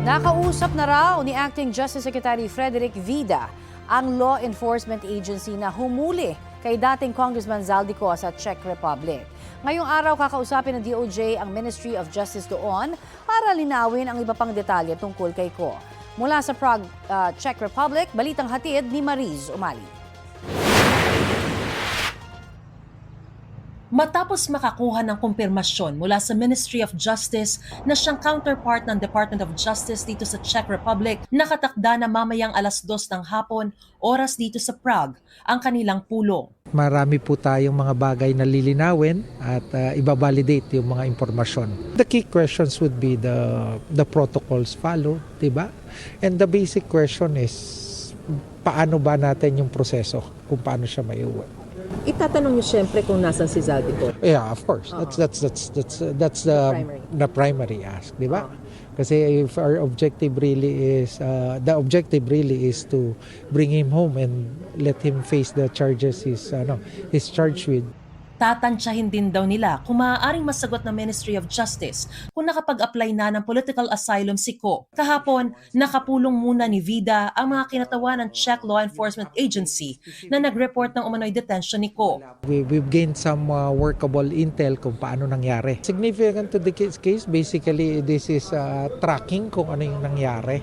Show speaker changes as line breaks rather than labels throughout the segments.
Nakausap na raw ni Acting Justice Secretary Frederick Vida ang law enforcement agency na humuli kay dating Congressman Zaldico sa Czech Republic. Ngayong araw kakausapin ng DOJ ang Ministry of Justice doon para linawin ang iba pang detalye tungkol kay Ko. Mula sa Prague, Czech Republic, balitang hatid ni Mariz Umali.
Matapos makakuha ng kumpirmasyon mula sa Ministry of Justice na siyang counterpart ng Department of Justice dito sa Czech Republic, nakatakda na mamayang 2:00 ng hapon, oras dito sa Prague, ang kanilang pulong.
Marami po tayong mga bagay na lilinawin at ibabalidate yung mga impormasyon. The key questions would be the protocols follow, diba? And the basic question is, paano ba natin yung proseso kung paano siya maiuwi?
Itatanong niyo siyempre kung nasan si Zaldico.
Yeah, of course. That's the primary ask, di ba? Kasi if our objective really is the objective really is to bring him home and let him face the charges he's charged with.
Tatansyahin din daw nila kung maaaring masagot ng Ministry of Justice kung nakapag-apply na ng political asylum si Ko. Kahapon, nakapulong muna ni Vida ang mga kinatawan ng Czech Law Enforcement Agency na nag-report ng umano'y detention ni Ko.
We've gained some workable intel kung paano nangyari. Significant to the case, basically this is tracking kung ano yung nangyari.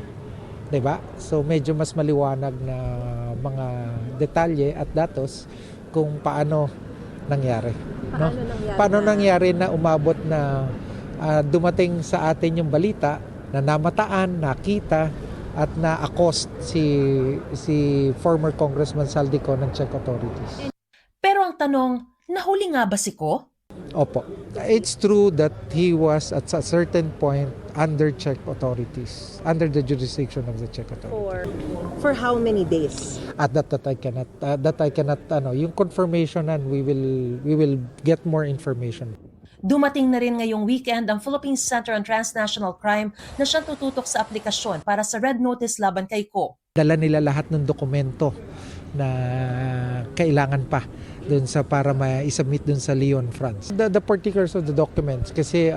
Diba? So medyo mas maliwanag na mga detalye at datos kung paano nangyari. Paano nangyari na umabot na dumating sa atin yung balita na namataan, nakita at na-accost si former Congressman Zaldico ng Czech authorities.
Pero ang tanong, nahuli nga ba si Ko?
Opo. It's true that he was at a certain point under Czech authorities, under the jurisdiction of the Czech authorities.
For how many days?
At that I cannot yung confirmation and we will get more information.
Dumating na rin ngayong weekend ang Philippine Center on Transnational Crime na siyang tututok sa aplikasyon para sa Red Notice laban kay Ko.
Dala nila lahat ng dokumento na kailangan pa dun sa para ma-submit dun sa Lyon, France. The particulars of the documents kasi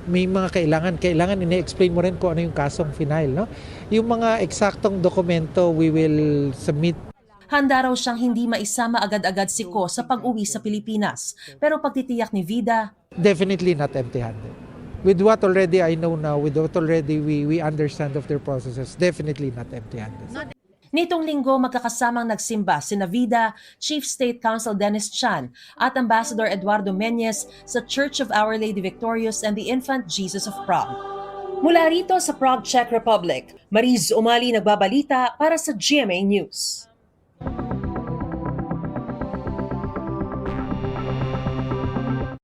may mga kailangan ini-explain mo rin kung ano yung kasong final, no? Yung mga eksaktong dokumento we will submit.
Handa raw siyang hindi maisama agad-agad si Ko sa pag-uwi sa Pilipinas. Pero pagtitiyak ni Vida,
Definitely not empty-handed. With what already I know now, with what already we understand of their processes, definitely not empty-handed.
nitong linggo magkakasamang nagsimba sina Vida, Chief State Counsel Dennis Chan at Ambassador Eduardo Meñez sa Church of Our Lady Victorious and the Infant Jesus of Prague. Mula rito sa Prague, Czech Republic, Mariz Umali nagbabalita para sa GMA News.